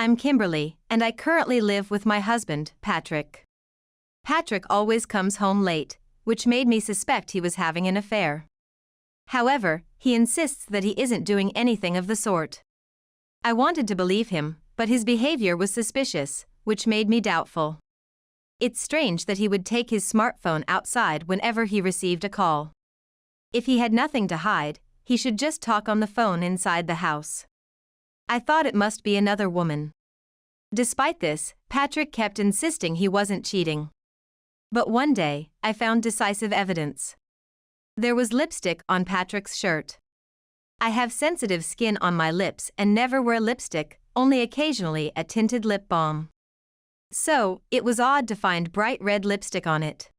I'm Kimberly, and I currently live with my husband, Patrick. Patrick always comes home late, which made me suspect he was having an affair. However, he insists that he isn't doing anything of the sort. I wanted to believe him, but his behavior was suspicious, which made me doubtful. It's strange that he would take his smartphone outside whenever he received a call. If he had nothing to hide, he should just talk on the phone inside the house. I thought it must be another woman. Despite this, Patrick kept insisting he wasn't cheating. But one day, I found decisive evidence. There was lipstick on Patrick's shirt. I have sensitive skin on my lips and never wear lipstick, only occasionally a tinted lip balm. So, it was odd to find bright red lipstick on it.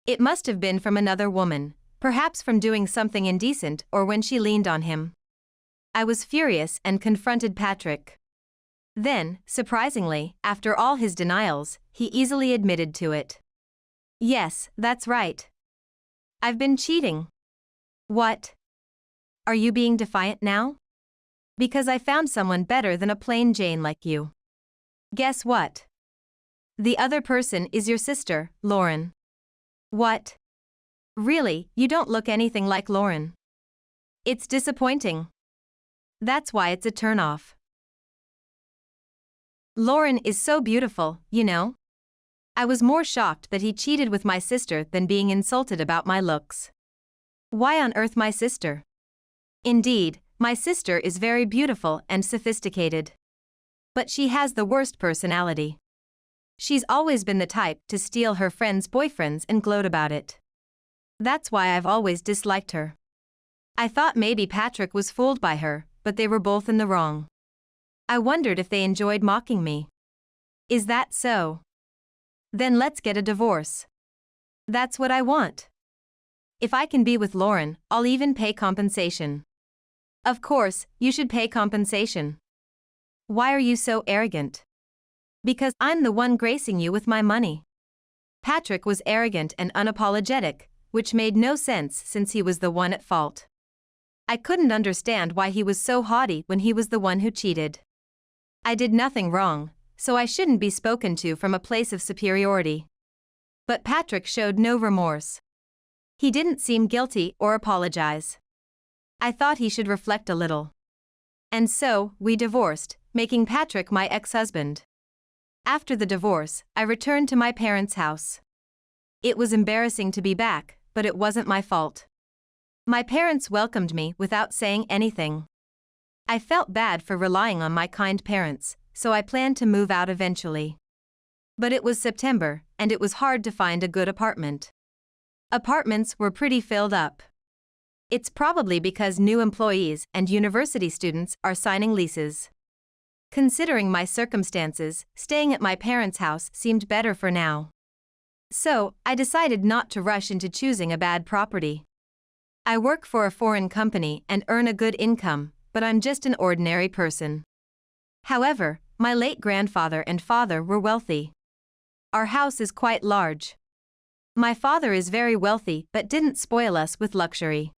It must have been from another woman, perhaps from doing something indecent or when she leaned on him. I was furious and confronted Patrick. Then, surprisingly, after all his denials, he easily admitted to it. Yes, that's right. I've been cheating. What? Are you being defiant now? Because I found someone better than a plain Jane like you. Guess what? The other person is your sister, Lauren. What? Really, you don't look anything like Lauren. It's disappointing. That's why it's a turn-off. Lauren is so beautiful, you know. I was more shocked that he cheated with my sister than being insulted about my looks. Why on earth my sister? Indeed, my sister is very beautiful and sophisticated. But she has the worst personality. She's always been the type to steal her friends' boyfriends and gloat about it. That's why I've always disliked her. I thought maybe Patrick was fooled by her, but they were both in the wrong. I wondered if they enjoyed mocking me. Is that so? Then let's get a divorce. That's what I want. If I can be with Lauren, I'll even pay compensation. Of course, you should pay compensation. Why are you so arrogant? Because I'm the one gracing you with my money. Patrick was arrogant and unapologetic, which made no sense since he was the one at fault. I couldn't understand why he was so haughty when he was the one who cheated. I did nothing wrong, so I shouldn't be spoken to from a place of superiority. But Patrick showed no remorse. He didn't seem guilty or apologize. I thought he should reflect a little. And so, we divorced, making Patrick my ex-husband. After the divorce, I returned to my parents' house. It was embarrassing to be back, but it wasn't my fault. My parents welcomed me without saying anything. I felt bad for relying on my kind parents, so I planned to move out eventually. But it was September, and it was hard to find a good apartment. Apartments were pretty filled up. It's probably because new employees and university students are signing leases. Considering my circumstances, staying at my parents' house seemed better for now. So, I decided not to rush into choosing a bad property. I work for a foreign company and earn a good income, but I'm just an ordinary person. However, my late grandfather and father were wealthy. Our house is quite large. My father is very wealthy but didn't spoil us with luxury.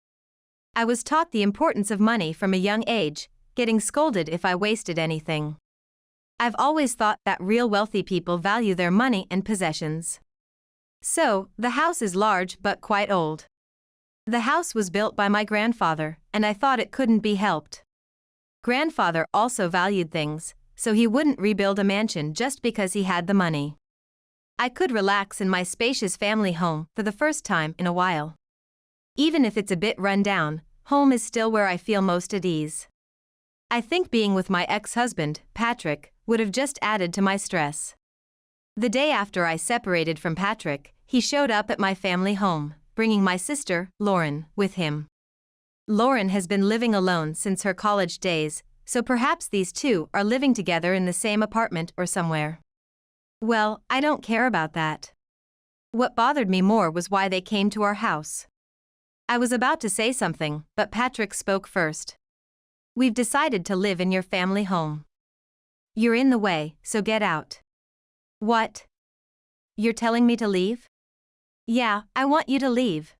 I was taught the importance of money from a young age, getting scolded if I wasted anything. I've always thought that real wealthy people value their money and possessions. So, the house is large but quite old. The house was built by my grandfather, and I thought it couldn't be helped. Grandfather also valued things, so he wouldn't rebuild a mansion just because he had the money. I could relax in my spacious family home for the first time in a while. Even if it's a bit run down, home is still where I feel most at ease. I think being with my ex-husband, Patrick, would have just added to my stress. The day after I separated from Patrick, he showed up at my family home, bringing my sister, Lauren, with him. Lauren has been living alone since her college days, so perhaps these two are living together in the same apartment or somewhere. Well, I don't care about that. What bothered me more was why they came to our house. I was about to say something, but Patrick spoke first. We've decided to live in your family home. You're in the way, so get out. What? You're telling me to leave? Yeah, I want you to leave.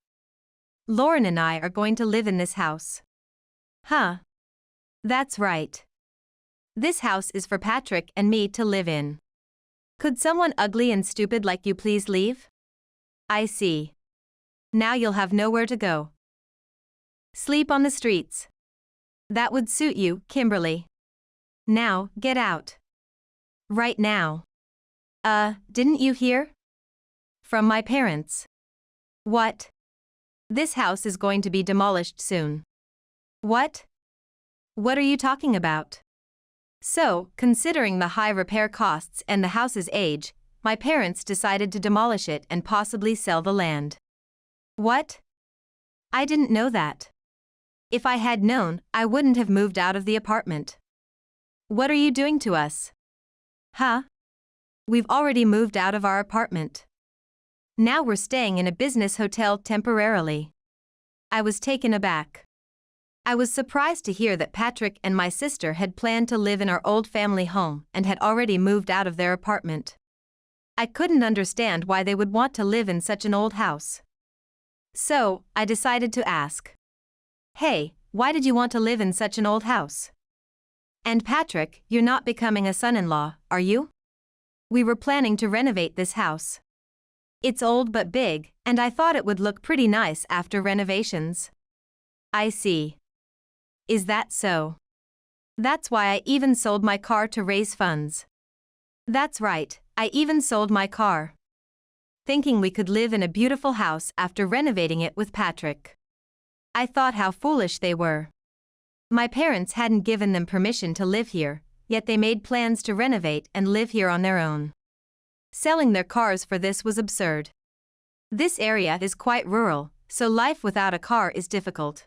Lauren and I are going to live in this house. Huh. That's right. This house is for Patrick and me to live in. Could someone ugly and stupid like you please leave? I see. Now you'll have nowhere to go. Sleep on the streets. That would suit you, Kimberly. Now, get out. Right now. Didn't you hear? From my parents. What? This house is going to be demolished soon. What? What are you talking about? So, considering the high repair costs and the house's age, my parents decided to demolish it and possibly sell the land. What? I didn't know that. If I had known, I wouldn't have moved out of the apartment. What are you doing to us? Huh? We've already moved out of our apartment. Now we're staying in a business hotel temporarily. I was taken aback. I was surprised to hear that Patrick and my sister had planned to live in our old family home and had already moved out of their apartment. I couldn't understand why they would want to live in such an old house. So, I decided to ask. Hey, why did you want to live in such an old house? And Patrick, you're not becoming a son-in-law, are you? We were planning to renovate this house. It's old but big, and I thought it would look pretty nice after renovations. I see. Is that so? That's why I even sold my car to raise funds. That's right, I even sold my car. Thinking we could live in a beautiful house after renovating it with Patrick. I thought how foolish they were. My parents hadn't given them permission to live here, yet they made plans to renovate and live here on their own. Selling their cars for this was absurd. This area is quite rural, so life without a car is difficult.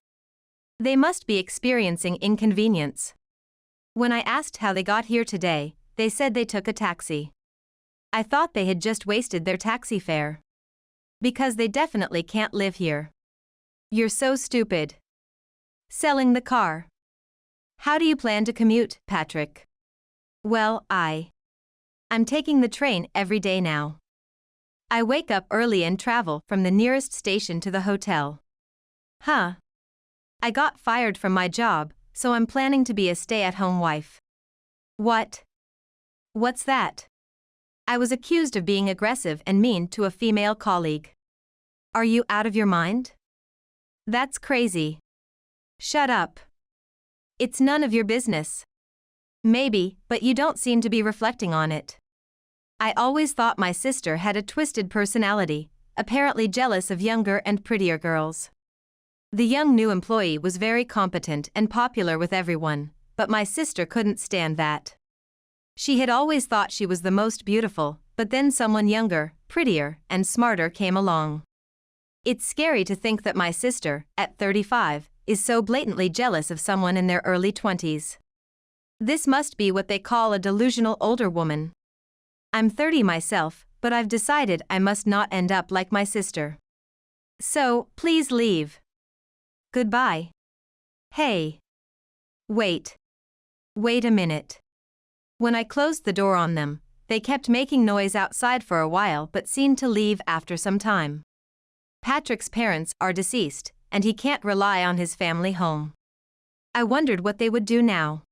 They must be experiencing inconvenience. When I asked how they got here today, they said they took a taxi. I thought they had just wasted their taxi fare. Because they definitely can't live here. You're so stupid. Selling the car. How do you plan to commute, Patrick? Well, I'm taking the train every day now. I wake up early and travel from the nearest station to the hotel. Huh. I got fired from my job, so I'm planning to be a stay-at-home wife. What? What's that? I was accused of being aggressive and mean to a female colleague. Are you out of your mind? That's crazy. Shut up. It's none of your business. Maybe, but you don't seem to be reflecting on it. I always thought my sister had a twisted personality, apparently jealous of younger and prettier girls. The young new employee was very competent and popular with everyone, but my sister couldn't stand that. She had always thought she was the most beautiful, but then someone younger, prettier, and smarter came along. It's scary to think that my sister, at 35, is so blatantly jealous of someone in their early 20s. This must be what they call a delusional older woman. I'm 30 myself, but I've decided I must not end up like my sister. So, please leave. Goodbye. Hey. Wait. Wait a minute. When I closed the door on them, they kept making noise outside for a while but seemed to leave after some time. Patrick's parents are deceased, and he can't rely on his family home. I wondered what they would do now.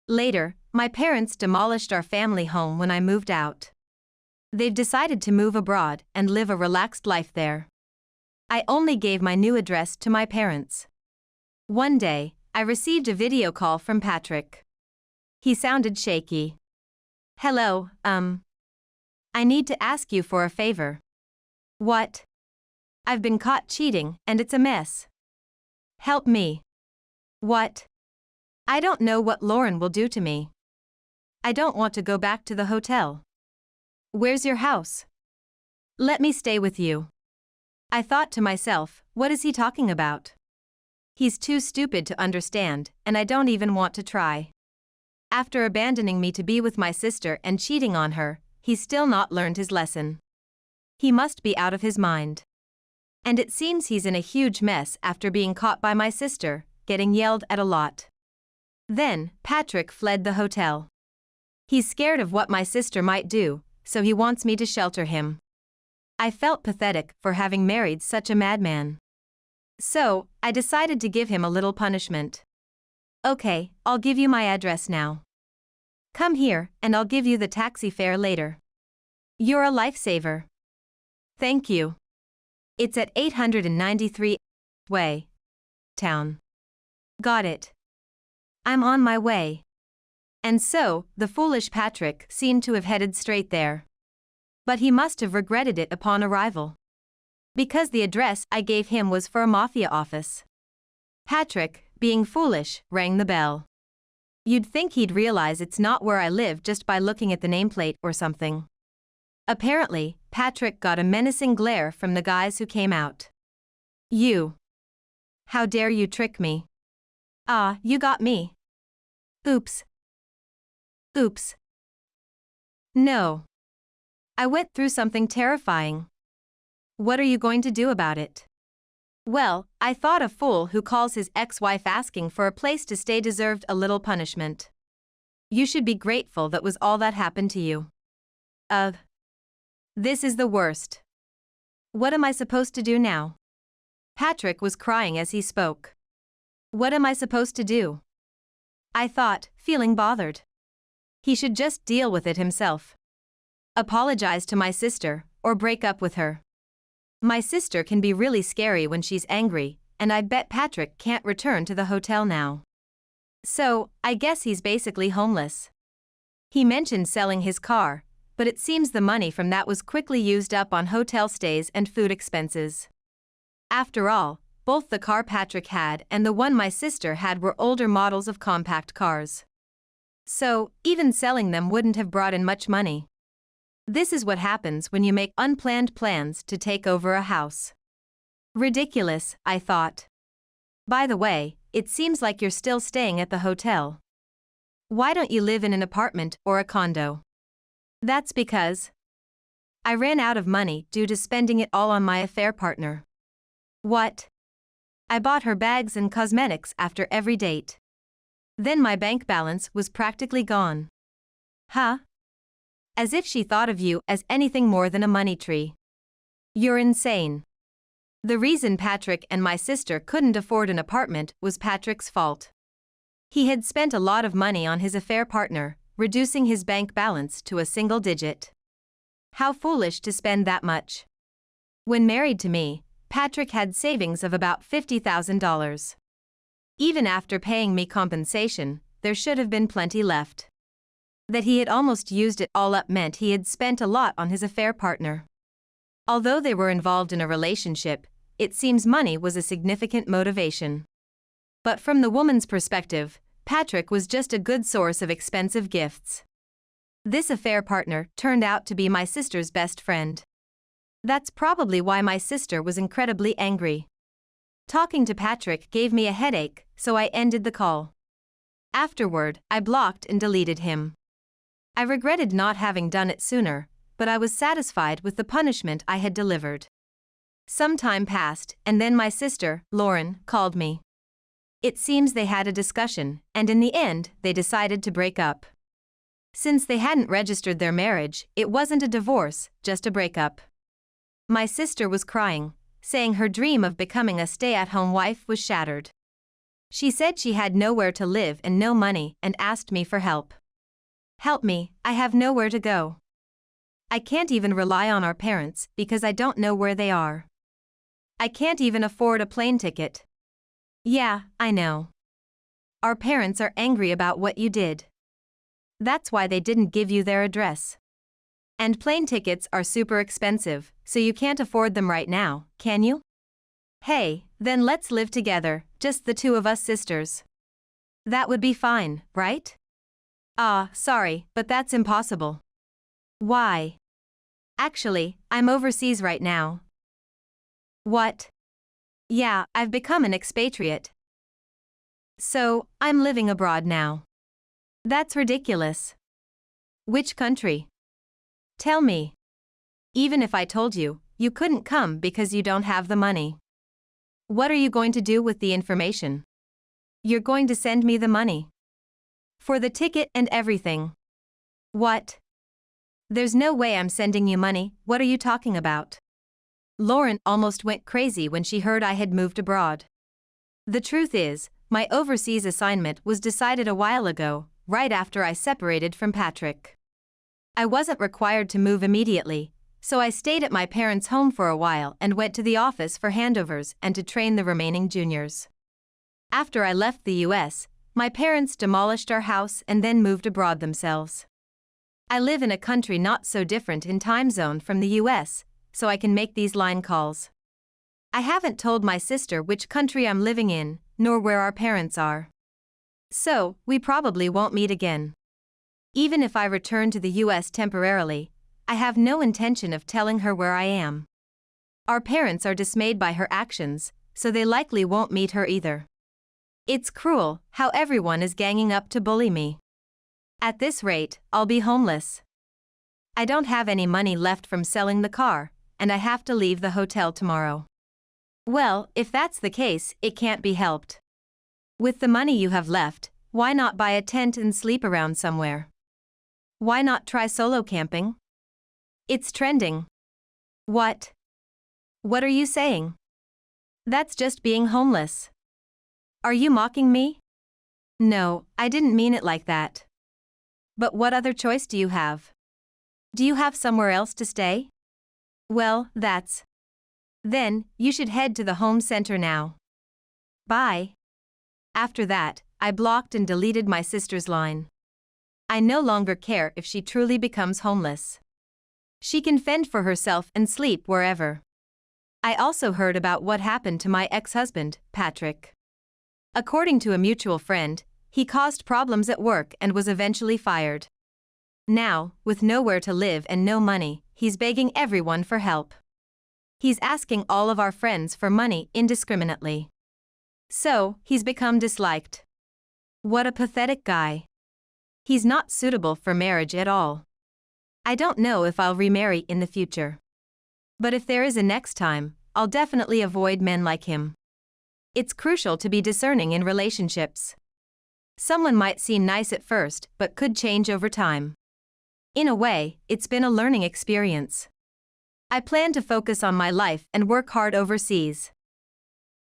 Later, my parents demolished our family home when I moved out. They've decided to move abroad and live a relaxed life there. I only gave my new address to my parents. One day, I received a video call from Patrick. He sounded shaky. Hello, I need to ask you for a favor. What? I've been caught cheating, and it's a mess. Help me. What? I don't know what Lauren will do to me. I don't want to go back to the hotel. Where's your house? Let me stay with you. I thought to myself, what is he talking about? He's too stupid to understand, and I don't even want to try. After abandoning me to be with my sister and cheating on her, he's still not learned his lesson. He must be out of his mind. And it seems he's in a huge mess after being caught by my sister, getting yelled at a lot. Then, Patrick fled the hotel. He's scared of what my sister might do, so he wants me to shelter him. I felt pathetic for having married such a madman. So, I decided to give him a little punishment. Okay, I'll give you my address now. Come here, and I'll give you the taxi fare later. You're a lifesaver. Thank you. It's at 893 Way. Town. Got it. I'm on my way. And so, the foolish Patrick seemed to have headed straight there. But he must have regretted it upon arrival. Because the address I gave him was for a mafia office. Patrick, being foolish, rang the bell. You'd think he'd realize it's not where I live just by looking at the nameplate or something. Apparently, Patrick got a menacing glare from the guys who came out. You. How dare you trick me? Ah, you got me. Oops. Oops. No. I went through something terrifying. What are you going to do about it? Well, I thought a fool who calls his ex-wife asking for a place to stay deserved a little punishment. You should be grateful that was all that happened to you. This is the worst. What am I supposed to do now? Patrick was crying as he spoke. What am I supposed to do? I thought, feeling bothered. He should just deal with it himself. Apologize to my sister, or break up with her. My sister can be really scary when she's angry, and I bet Patrick can't return to the hotel now. So, I guess he's basically homeless. He mentioned selling his car, but it seems the money from that was quickly used up on hotel stays and food expenses. After all, both the car Patrick had and the one my sister had were older models of compact cars. So, even selling them wouldn't have brought in much money. This is what happens when you make unplanned plans to take over a house. Ridiculous, I thought. By the way, it seems like you're still staying at the hotel. Why don't you live in an apartment or a condo? That's because I ran out of money due to spending it all on my affair partner. What? I bought her bags and cosmetics after every date. Then my bank balance was practically gone. Huh? As if she thought of you as anything more than a money tree. You're insane. The reason Patrick and my sister couldn't afford an apartment was Patrick's fault. He had spent a lot of money on his affair partner, reducing his bank balance to a single digit. How foolish to spend that much. When married to me, Patrick had savings of about $50,000. Even after paying me compensation, there should have been plenty left. That he had almost used it all up meant he had spent a lot on his affair partner. Although they were involved in a relationship, it seems money was a significant motivation. But from the woman's perspective, Patrick was just a good source of expensive gifts. This affair partner turned out to be my sister's best friend. That's probably why my sister was incredibly angry. Talking to Patrick gave me a headache, so I ended the call. Afterward, I blocked and deleted him. I regretted not having done it sooner, but I was satisfied with the punishment I had delivered. Some time passed, and then my sister, Lauren, called me. It seems they had a discussion, and in the end, they decided to break up. Since they hadn't registered their marriage, it wasn't a divorce, just a breakup. My sister was crying, saying her dream of becoming a stay-at-home wife was shattered. She said she had nowhere to live and no money and asked me for help. Help me, I have nowhere to go. I can't even rely on our parents because I don't know where they are. I can't even afford a plane ticket. Yeah, I know. Our parents are angry about what you did. That's why they didn't give you their address. And plane tickets are super expensive, so you can't afford them right now, can you? Hey, then let's live together, just the two of us sisters. That would be fine, right? Ah, sorry, but that's impossible. Why? Actually, I'm overseas right now. What? Yeah, I've become an expatriate. So, I'm living abroad now. That's ridiculous. Which country? Tell me. Even if I told you, you couldn't come because you don't have the money. What are you going to do with the information? You're going to send me the money. For the ticket and everything. What? There's no way I'm sending you money, what are you talking about? Lauren almost went crazy when she heard I had moved abroad. The truth is, my overseas assignment was decided a while ago, right after I separated from Patrick. I wasn't required to move immediately, so I stayed at my parents' home for a while and went to the office for handovers and to train the remaining juniors. After I left the US, my parents demolished our house and then moved abroad themselves. I live in a country not so different in time zone from the US, so I can make these line calls. I haven't told my sister which country I'm living in, nor where our parents are. So, we probably won't meet again. Even if I return to the US temporarily, I have no intention of telling her where I am. Our parents are dismayed by her actions, so they likely won't meet her either. It's cruel how everyone is ganging up to bully me. At this rate, I'll be homeless. I don't have any money left from selling the car, and I have to leave the hotel tomorrow. Well, if that's the case, it can't be helped. With the money you have left, why not buy a tent and sleep around somewhere? Why not try solo camping? It's trending. What? What are you saying? That's just being homeless. Are you mocking me? No, I didn't mean it like that. But what other choice do you have? Do you have somewhere else to stay? Well, Then, you should head to the home center now. Bye. After that, I blocked and deleted my sister's line. I no longer care if she truly becomes homeless. She can fend for herself and sleep wherever. I also heard about what happened to my ex-husband, Patrick. According to a mutual friend, he caused problems at work and was eventually fired. Now, with nowhere to live and no money, he's begging everyone for help. He's asking all of our friends for money indiscriminately. So, he's become disliked. What a pathetic guy. He's not suitable for marriage at all. I don't know if I'll remarry in the future. But if there is a next time, I'll definitely avoid men like him. It's crucial to be discerning in relationships. Someone might seem nice at first, but could change over time. In a way, it's been a learning experience. I plan to focus on my life and work hard overseas.